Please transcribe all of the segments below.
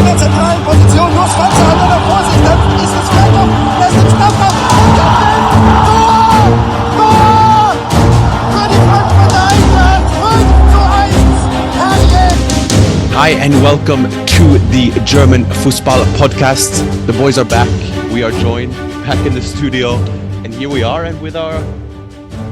der zentralen Position, muss Schwanzer unter Vorsicht, dann ist es Fjørtoft, der ist im Strafraum, Tor! Tor! Für die Frankfurter Eintracht, 5:1, herrlich! Hi and welcome to the German Fußball podcast. The boys are back. We are joined back in the studio, and here we are. And we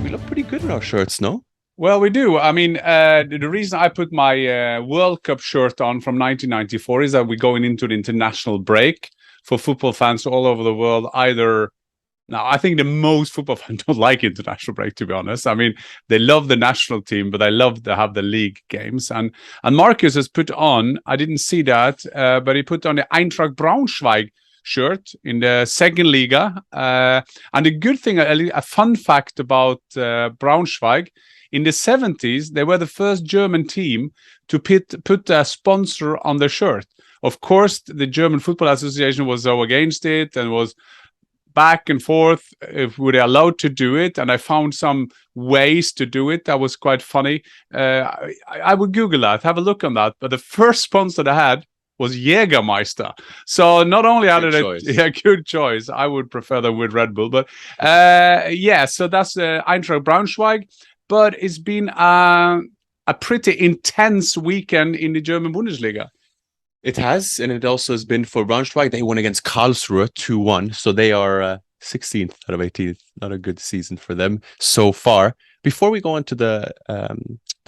look pretty good in our shirts, no? Well, we do. I mean, the reason I put my World Cup shirt on from 1994 is that we're going into the international break for football fans all over the world. Now, I think the most football fans don't like international break, to be honest. I mean, they love the national team, but they love to have the league games. And Markus has put on, I didn't see that, but he put on the Eintracht Braunschweig shirt in the second Liga. And the good thing, a fun fact about Braunschweig, in the 70s, they were the first German team to put a sponsor on their shirt. Of course, the German Football Association was so against it and was back and forth if we were allowed to do it. And I found some ways to do it. That was quite funny. I would Google that, have a look on that. But the first sponsor they had was Jägermeister. So not only had good choice. I would prefer them with Red Bull. But so that's Eintracht Braunschweig. But it's been a pretty intense weekend in the German Bundesliga. It has, and it also has been for Braunschweig. They won against Karlsruhe 2-1, so they are 16th out of 18th. Not a good season for them so far. Before we go into the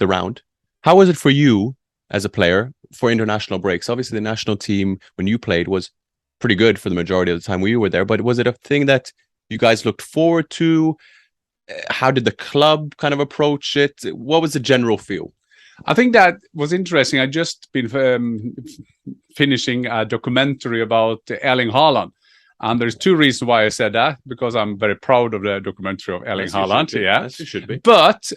round, how was it for you as a player for international breaks? Obviously, the national team, when you played, was pretty good for the majority of the time we were there. But was it a thing that you guys looked forward to? How did the club kind of approach it? What was the general feel? I think that was interesting. I just been finishing a documentary about Erling Haaland. And there's two reasons why I said that, because I'm very proud of the documentary of Erling Haaland. Yes, you should be. But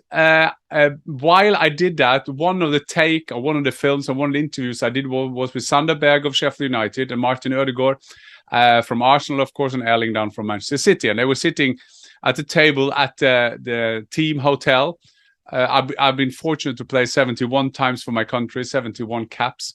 while I did that, one of the films and one of the interviews I did was with Sander Berg of Sheffield United and Martin Ødegaard from Arsenal, of course, and Erling down from Manchester City. And they were sitting at the table at the team hotel. I've been fortunate to play 71 times for my country, 71 caps.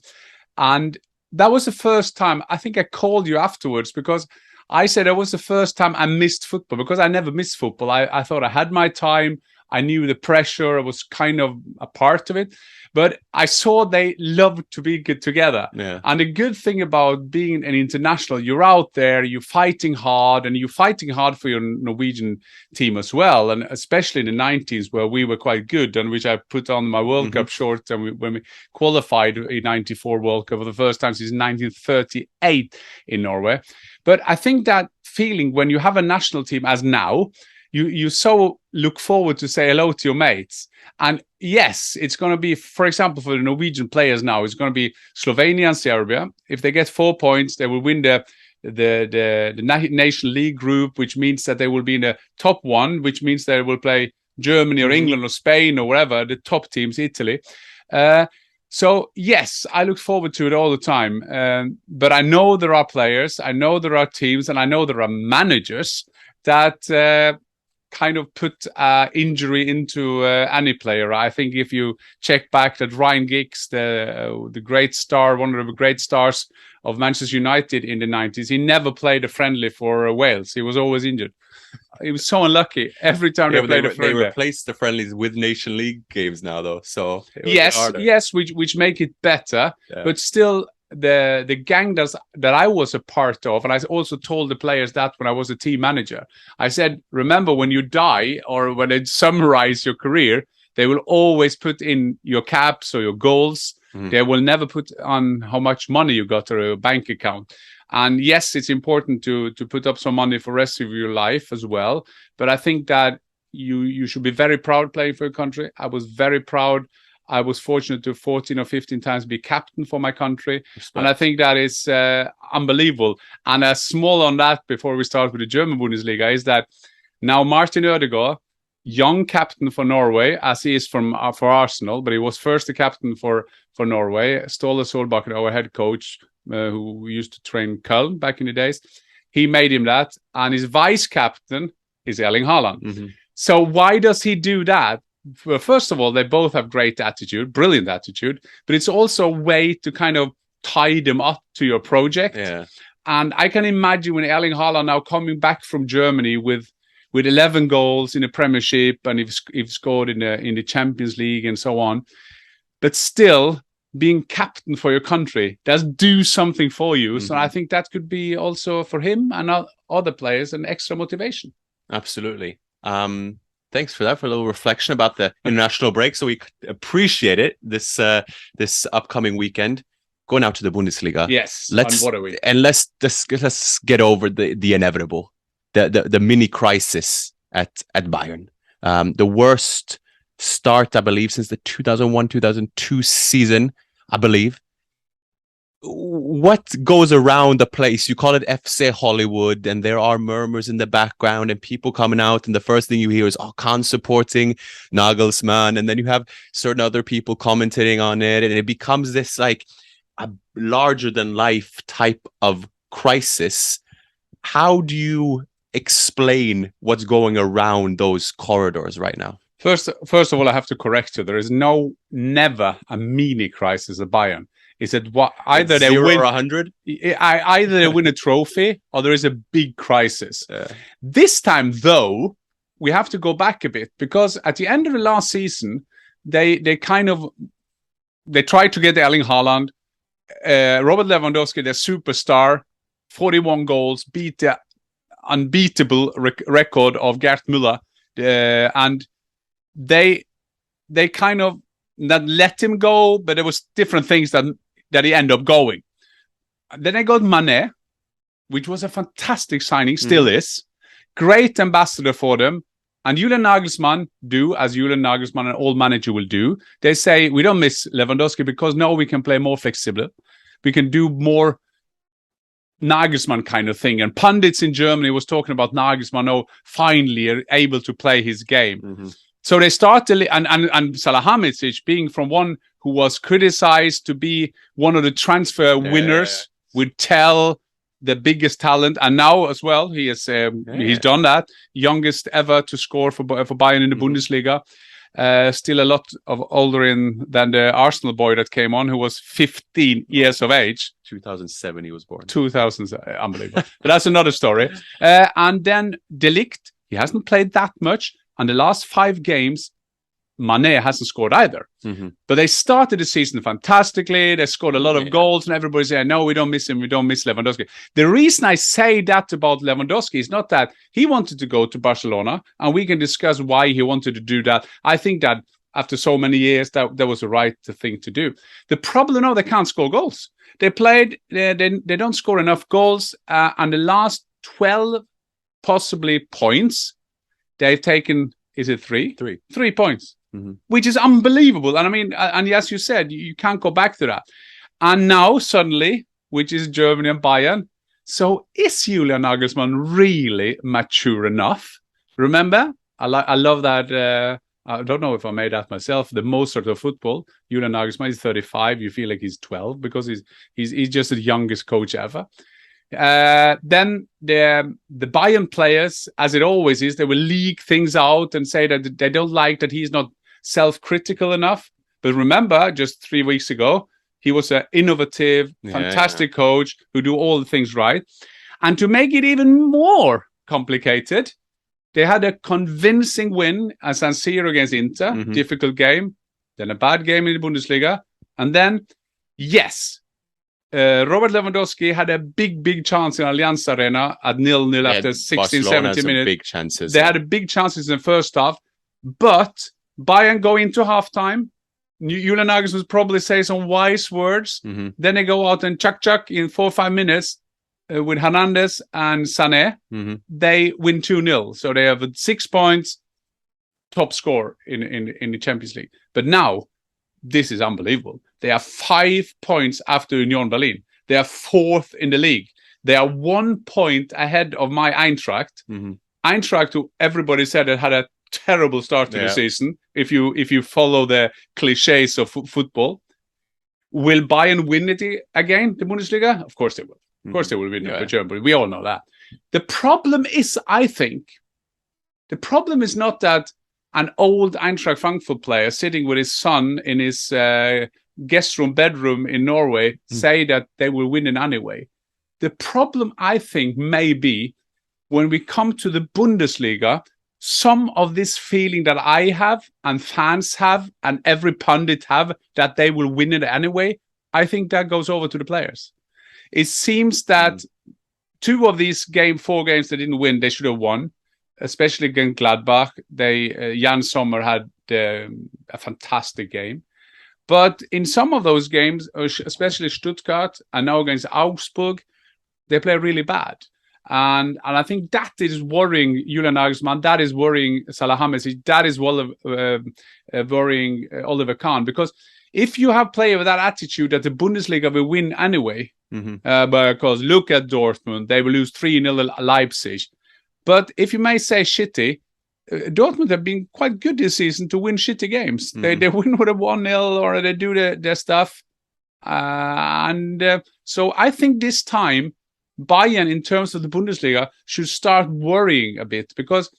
And that was the first time, I think I called you afterwards, because I said it was the first time I missed football, because I never missed football. I thought I had my time. I knew the pressure. I was kind of a part of it. But I saw they loved to be good together. Yeah. And the good thing about being an international, you're out there, you're fighting hard, and you're fighting hard for your Norwegian team as well. And especially in the 90s, where we were quite good, and which I put on my World Cup shorts when we qualified in 94 World Cup for the first time since 1938 in Norway. But I think that feeling when you have a national team as now, you so look forward to say hello to your mates. And yes, it's going to be, for example, for the Norwegian players now, it's going to be Slovenia and Serbia. If they get 4 points, they will win the Nation League group, which means that they will be in the top one, which means they will play Germany or England or Spain or wherever, the top teams, Italy. So yes, I look forward to it all the time. But I know there are players, I know there are teams, and I know there are managers that kind of put injury into any player. I think if you check back that Ryan Giggs, the great star, one of the great stars of Manchester United in the 90s, he never played a friendly for Wales. He was always injured. He was so unlucky every time they played a friendly. They replaced the friendlies with Nation League games now, though. So yes, which make it better, but still. The gang that I was a part of, and I also told the players that when I was a team manager, I said, remember, when you die or when they summarize your career, they will always put in your caps or your goals. They will never put on how much money you got to a bank account. And yes, it's important to put up some money for the rest of your life as well. But I think that you should be very proud playing for your country. I was very proud. I was fortunate to 14 or 15 times be captain for my country. Respect. And I think that is unbelievable. And a small on that before we start with the German Bundesliga is that now Martin Ødegaard, young captain for Norway, as he is for Arsenal, but he was first the captain for Norway. Ståle Solbakken, our head coach, who used to train Köln back in the days, he made him that. And his vice captain is Erling Haaland. So why does he do that? Well, first of all, they both have great attitude, brilliant attitude, but it's also a way to kind of tie them up to your project. Yeah. And I can imagine when Erling Haaland now coming back from Germany with 11 goals in the Premiership, and he's scored in the Champions League and so on, but still being captain for your country does do something for you. So I think that could be also for him and other players an extra motivation. Absolutely. Thanks for that, for a little reflection about the international break. So we appreciate it this upcoming weekend. Go now to the Bundesliga. Yes. Let's get over the inevitable, the mini crisis at Bayern. The worst start, I believe, since the 2001-2002 season, I believe. What goes around the place? You call it FC Hollywood, and there are murmurs in the background and people coming out, and the first thing you hear is Khan supporting Nagelsmann, and then you have certain other people commenting on it, and it becomes this like a larger than life type of crisis. How do you explain what's going around those corridors right now? First of all, I have to correct you. There is never a mini crisis at Bayern. Is it either they win 100? Either they win a trophy or there is a big crisis. This time, though, we have to go back a bit, because at the end of the last season, they tried to get Erling Haaland, Robert Lewandowski, their superstar, 41 goals, beat the unbeatable record of Gerd Müller, and they kind of not let him go, but there was different things that he ended up going. Then they got Mané, which was a fantastic signing, still is. Great ambassador for them. And Julian Nagelsmann as Julian Nagelsmann and all manager will do. They say, we don't miss Lewandowski because now we can play more flexible. We can do more Nagelsmann kind of thing. And pundits in Germany was talking about Nagelsmann finally able to play his game. So they started, and Salahamidzic, being from one who was criticized to be one of the transfer winners, would tell the biggest talent, and now as well he is he's done that, youngest ever to score for Bayern in the Bundesliga. Still a lot of older than the Arsenal boy that came on, who was 15 years of age. 2007 he was born. 2000, unbelievable. But that's another story. And then De Ligt, he hasn't played that much. And the last 5 games, Mané hasn't scored either. But they started the season fantastically. They scored a lot of goals, and everybody's saying, no, we don't miss him. We don't miss Lewandowski. The reason I say that about Lewandowski is not that he wanted to go to Barcelona, and we can discuss why he wanted to do that. I think that after so many years, that was the right thing to do. The problem now, they can't score goals. They don't score enough goals, and the last 12 possibly points, they've taken, is it 3? 3 points, which is unbelievable. And I mean, and as you said, you can't go back to that. And now suddenly, which is Germany and Bayern, so is Julian Nagelsmann really mature enough? Remember, I love that. I don't know if I made that myself. The Mozart of football, Julian Nagelsmann is 35. You feel like he's 12 because he's just the youngest coach ever. Then the Bayern players, as it always is, they will leak things out and say that they don't like that he's not self-critical enough. But remember, just 3 weeks ago, he was an innovative, fantastic coach who do all the things right. And to make it even more complicated, they had a convincing win at San Siro against Inter, difficult game, then a bad game in the Bundesliga, and then, Robert Lewandowski had a big chance in Allianz Arena at 0-0 after 16, 17 minutes. Big chances. They had a big chances in the first half, but Bayern go into halftime. Julian Nagelsmann would probably say some wise words. Then they go out and chuck in 4 or 5 minutes with Hernandez and Sané. They win 2-0. So they have 6 points, top score in the Champions League. But now, this is unbelievable. They are 5 points after Union Berlin. They are 4th in the league. They are 1 point ahead of my Eintracht. Eintracht, who everybody said had a terrible start to the season. If you follow the cliches of football, will Bayern win it again? The Bundesliga? Of course they will. Of course they will win it for Germany. We all know that. The problem is, I think, not that an old Eintracht Frankfurt player sitting with his son in his guest room, bedroom in Norway say that they will win it anyway. The problem, I think, may be when we come to the Bundesliga, some of this feeling that I have and fans have and every pundit have that they will win it anyway, I think that goes over to the players. It seems that 2 of these 4 games they didn't win, they should have won, especially against Gladbach. Jan Sommer had a fantastic game. But in some of those games, especially Stuttgart and now against Augsburg, they play really bad. And I think that is worrying Julian Nagelsmann, that is worrying Salihamidzic, that is worrying Oliver Kahn. Because if you have players with that attitude that the Bundesliga will win anyway, because look at Dortmund, they will lose 3-0 at Leipzig. But if you may say shitty, Dortmund have been quite good this season to win shitty games. They win with a 1-0 or they do their stuff. So I think this time, Bayern, in terms of the Bundesliga, should start worrying a bit because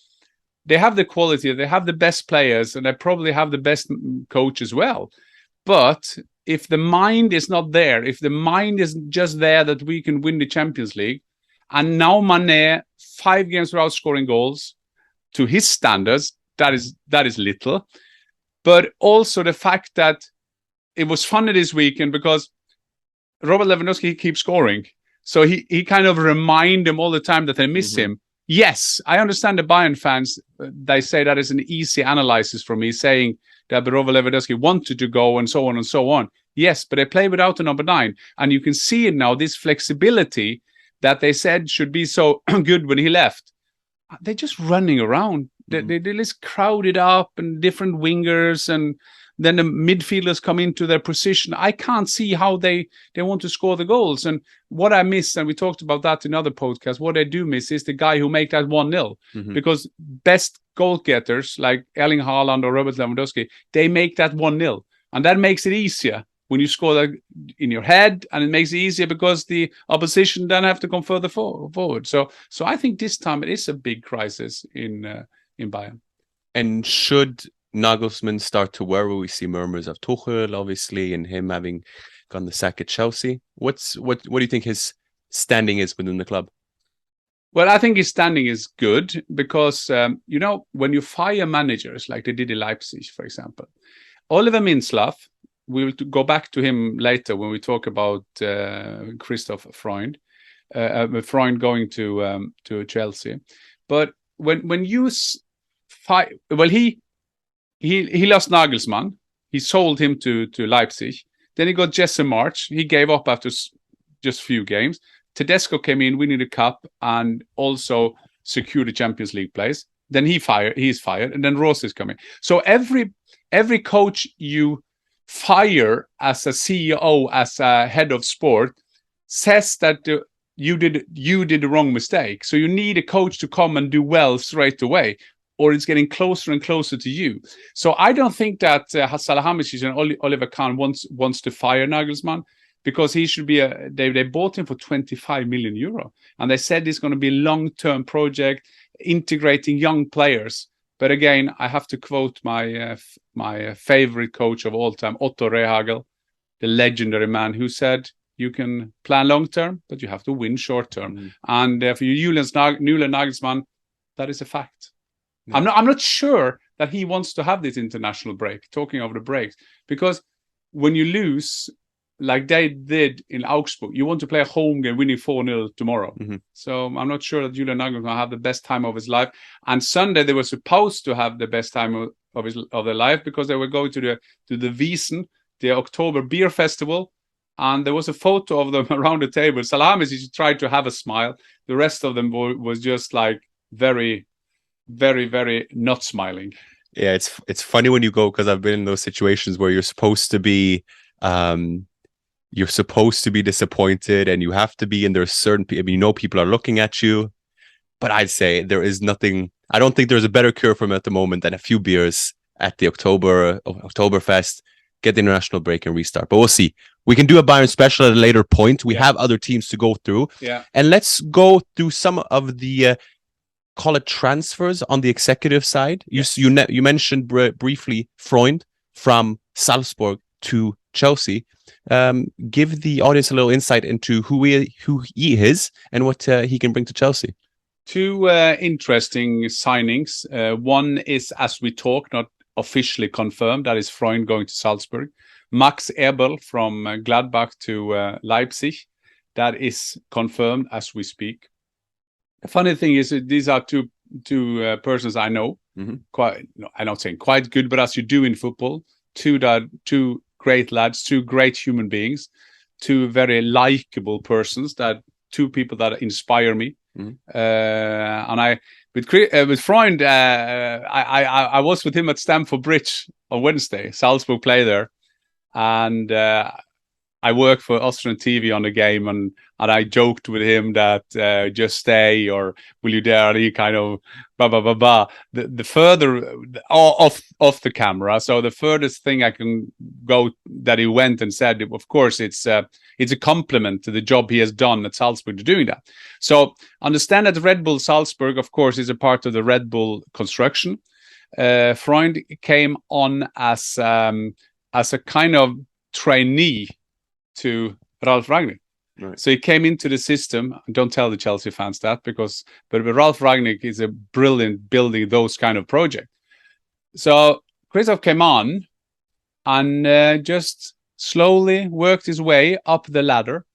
they have the quality, they have the best players, and they probably have the best coach as well. But if the mind is not there, if the mind is just there that we can win the Champions League, and now Mané 5 games without scoring goals, to his standards, that is little. But also the fact that it was funny this weekend because Robert Lewandowski keeps scoring. So he kind of remind them all the time that they miss him. Yes, I understand the Bayern fans. They say that is an easy analysis for me, saying that Robert Lewandowski wanted to go and so on and so on. Yes, but they play without a number 9. And you can see it now, this flexibility that they said should be so good when he left. They're just running around. They're just crowded up and different wingers, and then the midfielders come into their position. I can't see how they want to score the goals. And what I miss, and we talked about that in other podcasts, what I do miss is the guy who make that 1-0. Because best goal getters like Erling Haaland or Robert Lewandowski, they make that 1-0. And that makes it easier when you score that in your head, and it makes it easier because the opposition then have to come further forward. So I think this time it is a big crisis in Bayern. And should Nagelsmann start to worry? We see murmurs of Tuchel, obviously, and him having gone the sack at Chelsea. What do you think his standing is within the club? Well, I think his standing is good because, when you fire managers like they did in Leipzig, for example, Oliver Minslav, we will go back to him later when we talk about Christoph Freund, Freund going to Chelsea. But when you fire, well, he lost Nagelsmann. He sold him to Leipzig. Then he got Jesse March. He gave up after just a few games. Tedesco came in, winning the cup, and also secured the Champions League place. Then he's fired, and then Ross is coming. So every coach you fire as a CEO, as a head of sport, says that you did the wrong mistake. So you need a coach to come and do well straight away, or it's getting closer and closer to you. So I don't think that Salihamidzic and Oliver Kahn wants to fire Nagelsmann, because he should be they bought him for 25 million euro, and they said it's going to be a long-term project integrating young players. But again, I have to quote my favorite coach of all time, Otto Rehhagel, the legendary man, who said, you can plan long-term, but you have to win short-term. And for Julian Nagelsmann, that is a fact. Yeah. I'm not sure that he wants to have this international break, talking of the breaks, because when you lose, like they did in Augsburg, you want to play a home game winning 4-0 tomorrow. So I'm not sure that Julian Nagelsmann will have the best time of his life. And Sunday they were supposed to have the best time of their life, because they were going to the Wiesn, the October beer festival, and there was a photo of them around the table. Salihamidzic tried to have a smile. The rest of them was just like very, very, very not smiling. Yeah, it's funny when you go, because I've been in those situations where you're supposed to be disappointed, and you have to be, and there's certain people, people are looking at you. But I'd say there is nothing. I don't think there's a better cure for him at the moment than a few beers at the Oktoberfest, get the international break and restart. But we'll see. We can do a Bayern special at a later point. We have other teams to go through. Yeah. And let's go through some of the call it transfers on the executive side. You mentioned briefly Freund from Salzburg to Chelsea. Give the audience a little insight into who he is and what he can bring to Chelsea. Two interesting signings. One is, as we talk, not officially confirmed. That is Freund going to Salzburg. Max Eberl from Gladbach to Leipzig. That is confirmed as we speak. The funny thing is that these are two persons I know. Quite, I'm not saying quite good, but as you do in football, two great lads, two great human beings, two very likable persons, two people that inspire me. And I with Freund, I was with him at Stamford Bridge on Wednesday. Salzburg play there, and I worked for Austrian TV on the game, and I joked with him that just stay, or will you dare? He kind of the further off the camera. So the furthest thing I can go that he went and said, of course, it's a compliment to the job he has done at Salzburg to doing that. So understand that Red Bull Salzburg, of course, is a part of the Red Bull construction. Freund came on as a kind of trainee to Ralf Rangnick. Right. So he came into the system. Don't tell the Chelsea fans that, but Ralf Rangnick is a brilliant building those kind of projects. So Christoph came on and just slowly worked his way up the ladder,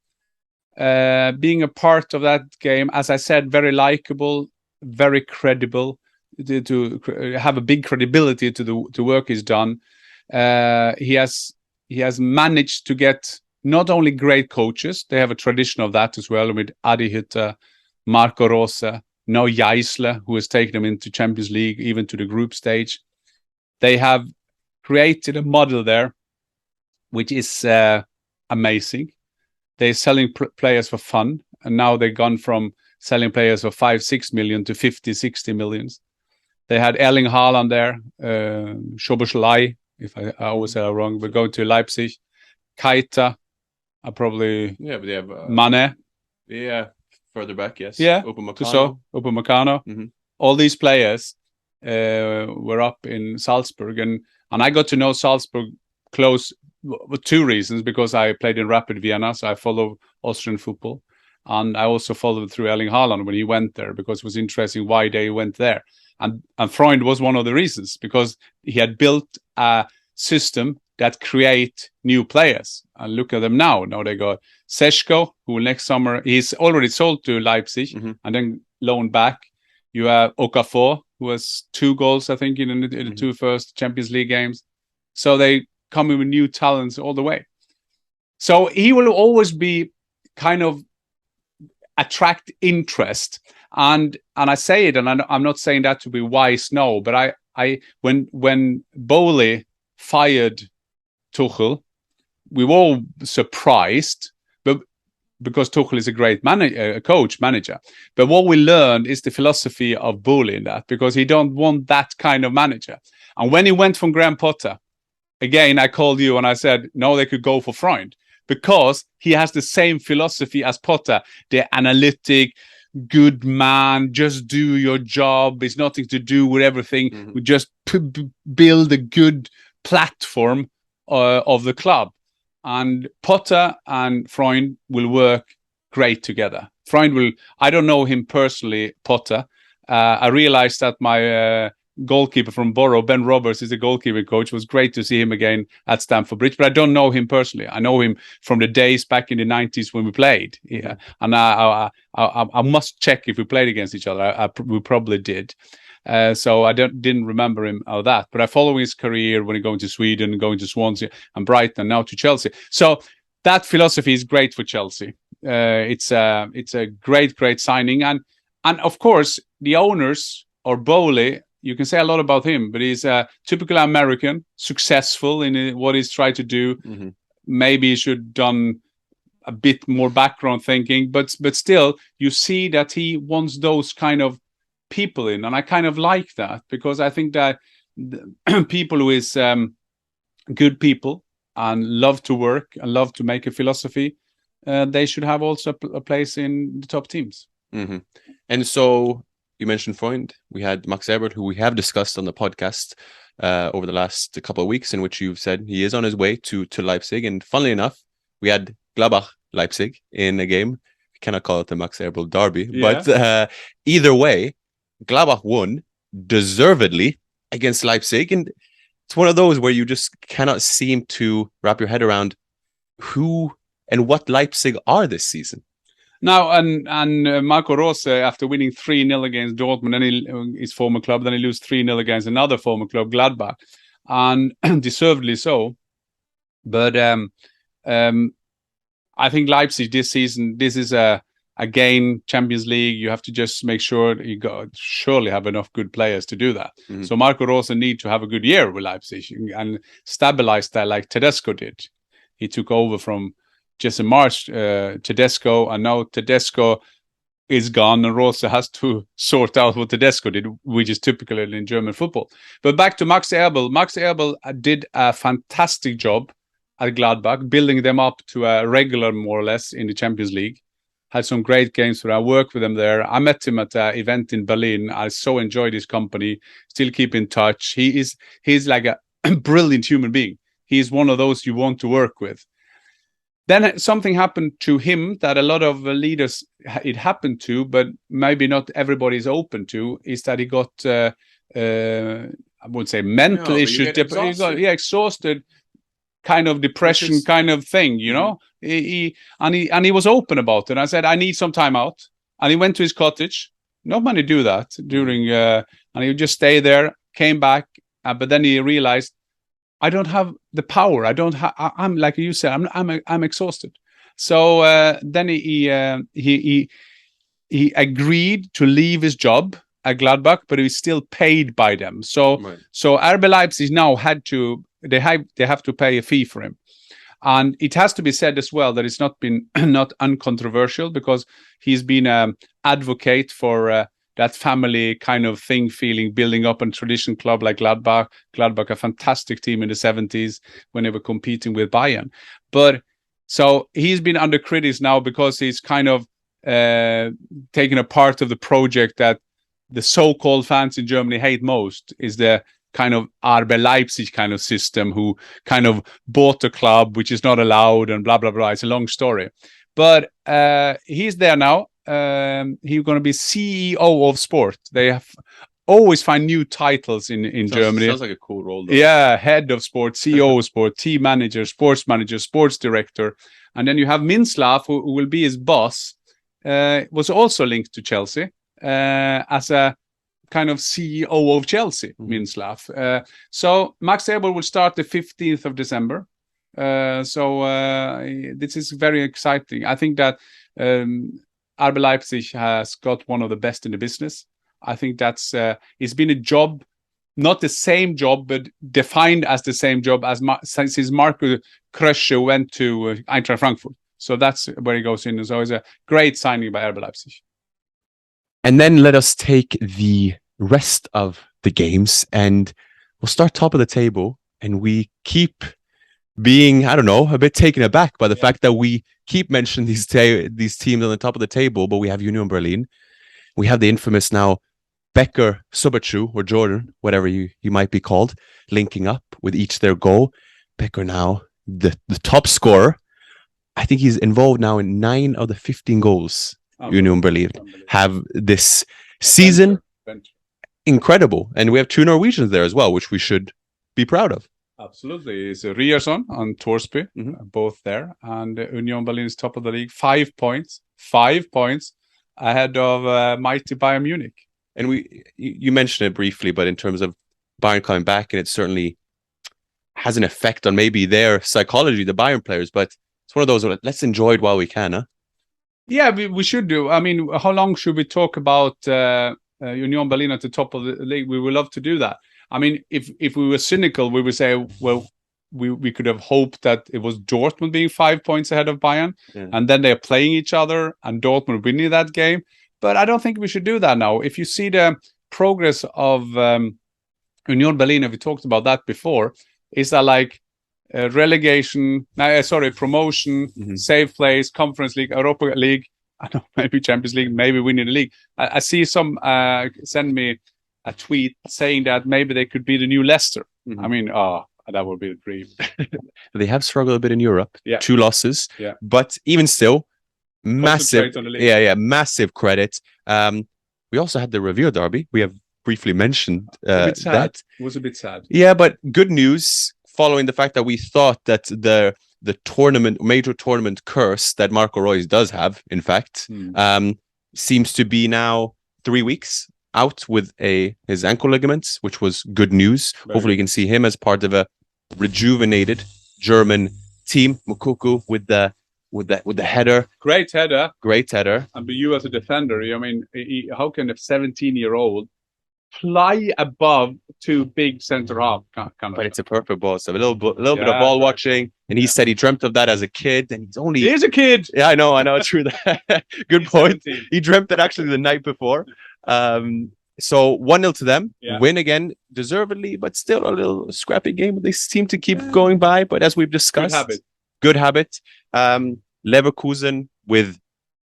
being a part of that game. As I said, very likable, very credible, to have a big credibility to the work he's done. He has managed to get not only great coaches, they have a tradition of that as well, with Adi Hütter, Marco Rose, now Geisler, who has taken them into Champions League, even to the group stage. They have created a model there, which is amazing. They're selling players for fun, and now they've gone from selling players for 5-6 million to 50-60 millions. They had Erling Haaland there, Szoboszlai, if I always say that wrong, but going to Leipzig. Keita, but they have Mane. Yeah, further back, yes. Yeah, Upamecano. Upamecano. All these players were up in Salzburg, and I got to know Salzburg close with two reasons, because I played in Rapid Vienna, so I follow Austrian football, and I also followed through Erling Haaland when he went there, because it was interesting why they went there. And Freund was one of the reasons, because he had built a system that create new players. And look at them now. Now they got Seško, who next summer, he's already sold to Leipzig and then loaned back. You have Okafor, who has 2 goals, I think, in the 2 first Champions League games. So they come in with new talents all the way. So he will always be kind of attract interest. And I say it, and I'm not saying that to be wise, no, but when Bowley fired Tuchel, we were all surprised, but because Tuchel is a great manager. But what we learned is the philosophy of Bowley in that, because he don't want that kind of manager. And when he went from Graham Potter, again, I called you and I said, no, they could go for Freund, because he has the same philosophy as Potter, the analytic, good man, just do your job. It's nothing to do with everything. We just build a good platform of the club. And Potter and Freund will work great together. Freund will, I don't know him personally, Potter. I realized that my goalkeeper from Borough, Ben Roberts, is a goalkeeper coach. It was great to see him again at Stamford Bridge, but I don't know him personally. I know him from the days back in the 90s when we played. Yeah. And I must check if we played against each other. We probably did. So I didn't remember him of that. But I follow his career when he going to Sweden, going to Swansea and Brighton, now to Chelsea. So that philosophy is great for Chelsea. It's a great signing. And of course, the owners, or Bowley, you can say a lot about him, but he's a typical American, successful in what he's tried to do. Maybe he should have done a bit more background thinking, but still, you see that he wants those kind of people in, and I kind of like that, because I think that people who is good people and love to work and love to make a philosophy, they should have also a place in the top teams. And so you mentioned Freund. We had Max Eberl, who we have discussed on the podcast over the last couple of weeks, in which you've said he is on his way to Leipzig. And funnily enough, we had Gladbach Leipzig in a game. We cannot call it the Max Eberl derby, but either way, Gladbach won deservedly against Leipzig. And it's one of those where you just cannot seem to wrap your head around who and what Leipzig are this season. Now, and Marco Rose, after winning 3-0 against Dortmund, and his former club, then he lose 3-0 against another former club, Gladbach, and deservedly so. But I think Leipzig this season, this is again Champions League. You have to just make sure that you surely have enough good players to do that. Mm-hmm. So Marco Rose need to have a good year with Leipzig and stabilize that like Tedesco did. He took over from Jesse March, Tedesco, and now Tedesco is gone, and Rose has to sort out what Tedesco did, which is typical in German football. But back to Max Eberl. Max Eberl did a fantastic job at Gladbach, building them up to a regular, more or less, in the Champions League. Had some great games where I worked with him there. I met him at an event in Berlin. I so enjoyed his company. Still keep in touch. He's like a brilliant human being. He's one of those you want to work with. Then something happened to him that a lot of leaders it happened to, but maybe not everybody is open to, is that he got, I wouldn't say mental issues. He got exhausted, kind of depression kind of thing, you know? He was open about it. I said, I need some time out. And he went to his cottage. Not many do that during, and he would just stay there, came back, but then he realized, I don't have the power. I'm like you said. I'm exhausted. So then he agreed to leave his job at Gladbach, but he's still paid by them. So RB Leipzig now they have to pay a fee for him, and it has to be said as well that it's not been not uncontroversial, because he's been an advocate for. That family kind of thing, feeling, building up a tradition club like Gladbach. Gladbach, a fantastic team in the 70s when they were competing with Bayern. But so he's been under critics now because he's kind of taken a part of the project that the so-called fans in Germany hate most, is the kind of RB Leipzig kind of system, who kind of bought the club, which is not allowed, and blah, blah, blah. It's a long story. But he's there now. He's going to be CEO of sport. They always find new titles in Germany. Sounds like a cool role, though. Yeah, head of sport, CEO of sport, team manager, sports director. And then you have Minslav, who will be his boss, was also linked to Chelsea as a kind of CEO of Chelsea, Minslav. So Max Eberl will start the 15th of December. So this is very exciting. I think that RB Leipzig has got one of the best in the business. I think that's it's been a job, not the same job, but defined as the same job as since Markus Krösche went to Eintracht Frankfurt. So that's where he goes in. So it's a great signing by RB Leipzig. And then let us take the rest of the games, and we'll start top of the table, and we keep being, I don't know, a bit taken aback by the fact that we keep mentioning these teams on the top of the table, but we have Union Berlin. We have the infamous now Becker, Subachu, or Jordan, whatever you might be called, linking up with each their goal. Becker now, the top scorer. I think he's involved now in 9 of the 15 goals Union Berlin have this season. Incredible. And we have 2 Norwegians there as well, which we should be proud of. Absolutely. It's Ryerson and Torsby, both there. And Union Berlin is top of the league. 5 points. 5 points ahead of mighty Bayern Munich. And you mentioned it briefly, but in terms of Bayern coming back, and it certainly has an effect on maybe their psychology, the Bayern players, but it's one of those, let's enjoy it while we can, huh? Yeah, we should do. I mean, how long should we talk about Union Berlin at the top of the league? We would love to do that. I mean, if we were cynical, we would say, well, we could have hoped that it was Dortmund being 5 points ahead of Bayern, and then they're playing each other, and Dortmund winning that game. But I don't think we should do that now. If you see the progress of Union Berlin, we talked about that before, is that like promotion, safe place, Conference League, Europa League, I don't know, maybe Champions League, maybe winning the league. I see some send me a tweet saying that maybe they could be the new Leicester. I mean, that would be the dream. They have struggled a bit in Europe. Yeah. 2 losses. Yeah. But even still, massive. On the league. Yeah, massive credit. We also had the Revere derby. We have briefly mentioned that. It was a bit sad. Yeah, but good news following the fact that we thought that the major tournament curse that Marco Reus does have, in fact, seems to be now 3 weeks out with his ankle ligaments, which was good news. Hopefully you can see him as part of a rejuvenated German team. Moukoko with the header. Great header. And you as a defender, I mean, how can a 17-year-old fly above 2 big centre half? But it's a perfect ball. So a little bit of ball watching. And he said he dreamt of that as a kid. And he is a kid. Yeah, I know. True. Good point. 17. He dreamt it actually the night before. So 1-0 to them. Yeah. Win again, deservedly, but still a little scrappy game. They seem to keep going by. But as we've discussed, good habit. Leverkusen with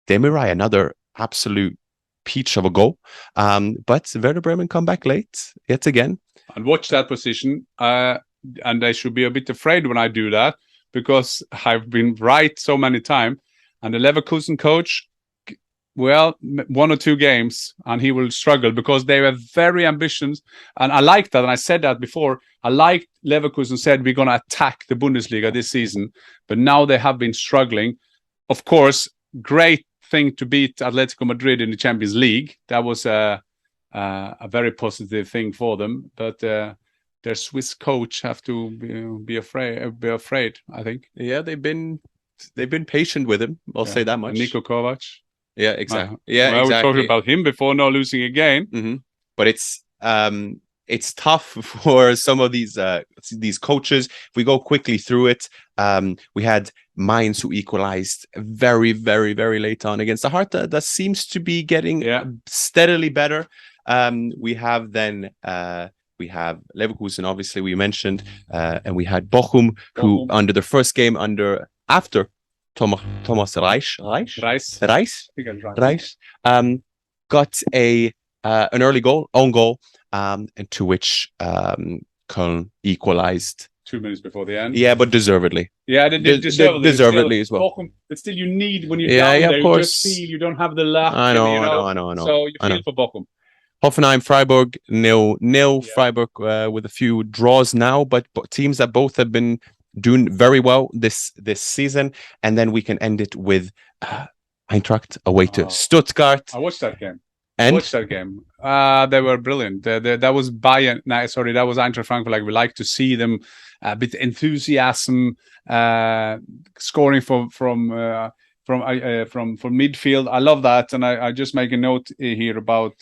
Demirai, another absolute peach of a goal. But Werder Bremen come back late yet again. And watch that position. And I should be a bit afraid when I do that, because I've been right so many times. And the Leverkusen coach, 1 or 2 games, and he will struggle because they were very ambitious. And I like that. And I said that before. I liked Leverkusen said we're going to attack the Bundesliga this season. But now they have been struggling. Of course, great thing to beat Atletico Madrid in the Champions League. That was a very positive thing for them. But their Swiss coach have to be afraid. I think. Yeah, they've been patient with him. I'll say that much. Niko Kovac. Yeah, exactly. We were talking about him before, not losing a game. Mm-hmm. But it's tough for some of these coaches. If we go quickly through it, we had Mainz who equalized very, very, very late on against the Hertha. That seems to be getting steadily better. We have Leverkusen, obviously we mentioned, and we had Bochum, who under the first game after Thomas Reis got an early own goal, and to which Köln equalized 2 minutes before the end. Yeah, but deservedly. Yeah, they did deservedly as well. But still, you need when you're down there, of course. You just feel you don't have the luck. I know. So you feel for Bochum. Hoffenheim, Freiburg, 0-0. Yeah. Freiburg with a few draws now, but teams that both have been doing very well this season. And then we can end it with Eintracht away to Stuttgart. I watched that game. And they were brilliant. That was Bayern. No, sorry, that was Eintracht Frankfurt. Like we like to see them a bit enthusiasm, scoring from midfield. I love that, and I just make a note here about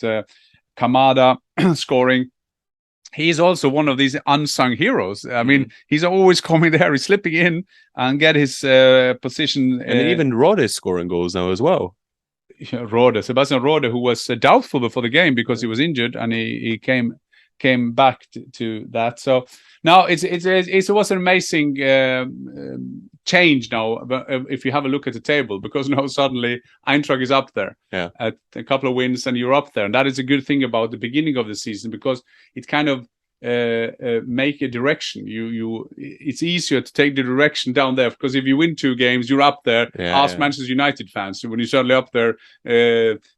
Kamada scoring. He's also one of these unsung heroes. I mean, he's always coming there. He's slipping in and get his position. And even Rode is scoring goals now as well. Sebastian Rode, who was doubtful before the game because he was injured, and he came back to that. So now it was an amazing change now. If you have a look at the table, because now suddenly Eintracht is up there at a couple of wins, and you're up there, and that is a good thing about the beginning of the season, because it kind of make a direction. It's easier to take the direction down there, because if you win 2 games, you're up there. Ask Manchester United fans. So when you're suddenly up there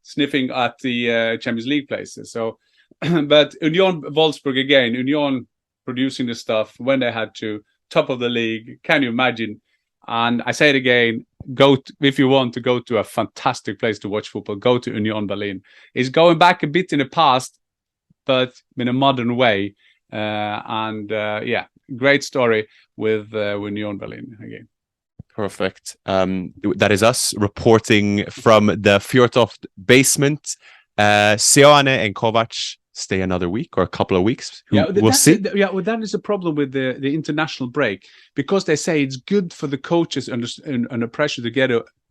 sniffing at the Champions League places. So, but Union Wolfsburg again, Union producing the stuff when they had to, top of the league. Can you imagine? And I say it again, if you want to go to a fantastic place to watch football, go to Union Berlin. It's going back a bit in the past, but in a modern way. Great story with Union Berlin again. Perfect. That is us reporting from the Fjørtoft basement. Seoane and Kovac stay another week or a couple of weeks. We'll see. That is a problem with the international break, because they say it's good for the coaches under pressure to get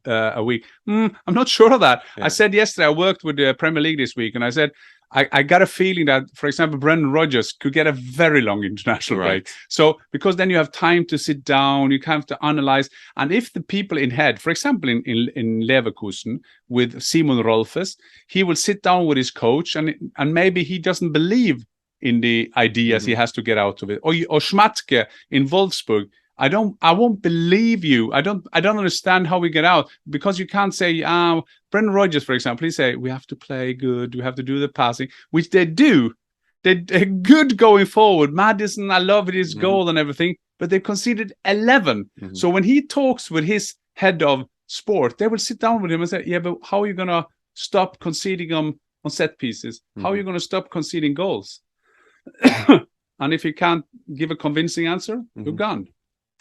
a week. I'm not sure of that. Yeah. I said yesterday, I worked with the Premier League this week, and I said, I got a feeling that, for example, Brendan Rodgers could get a very long international break. So, because then you have time to sit down, you have to analyze. And if the people in head, for example, in Leverkusen with Simon Rolfes, he will sit down with his coach, and maybe he doesn't believe in the ideas he has to get out of it. Or Schmatke in Wolfsburg. I won't believe you. I don't understand how we get out, because you can't say, Brendan Rodgers, for example, he say, we have to play good, we have to do the passing, which they do. They're good going forward. Madison, I love his goal and everything, but they conceded 11. So when he talks with his head of sport, they will sit down with him and say, yeah, but how are you going to stop conceding on set pieces? How are you going to stop conceding goals? And if you can't give a convincing answer, you're gone.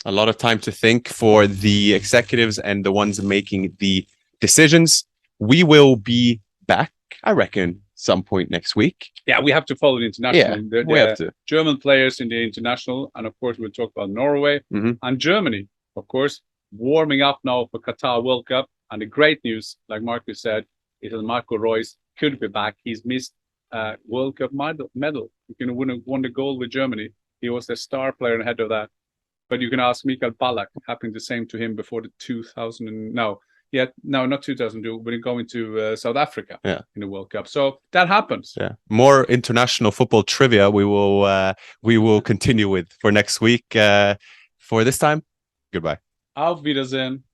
A lot of time to think for the executives and the ones making the decisions. We will be back, I reckon, some point next week. Yeah, we have to follow the international. Yeah, we have to. German players in the international. And of course, we'll talk about Norway and Germany, of course, warming up now for Qatar World Cup. And the great news, like Markus said, is that Marco Reus could be back. He's missed World Cup medal. He could have won the gold with Germany. He was the star player ahead of that. But you can ask Mikael Ballack, happened the same to him before the 2002, when he going to South Africa in the World Cup. So that happens. Yeah, more international football trivia we will continue with for next week. For this time, goodbye. Auf Wiedersehen.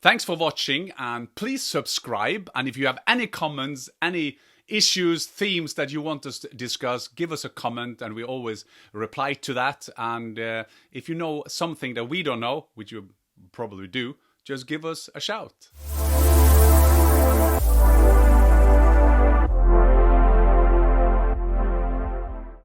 Thanks for watching, and please subscribe. And if you have any comments, any issues, themes that you want us to discuss, give us a comment, and we always reply to that. And if you know something that we don't know, which you probably do, just give us a shout.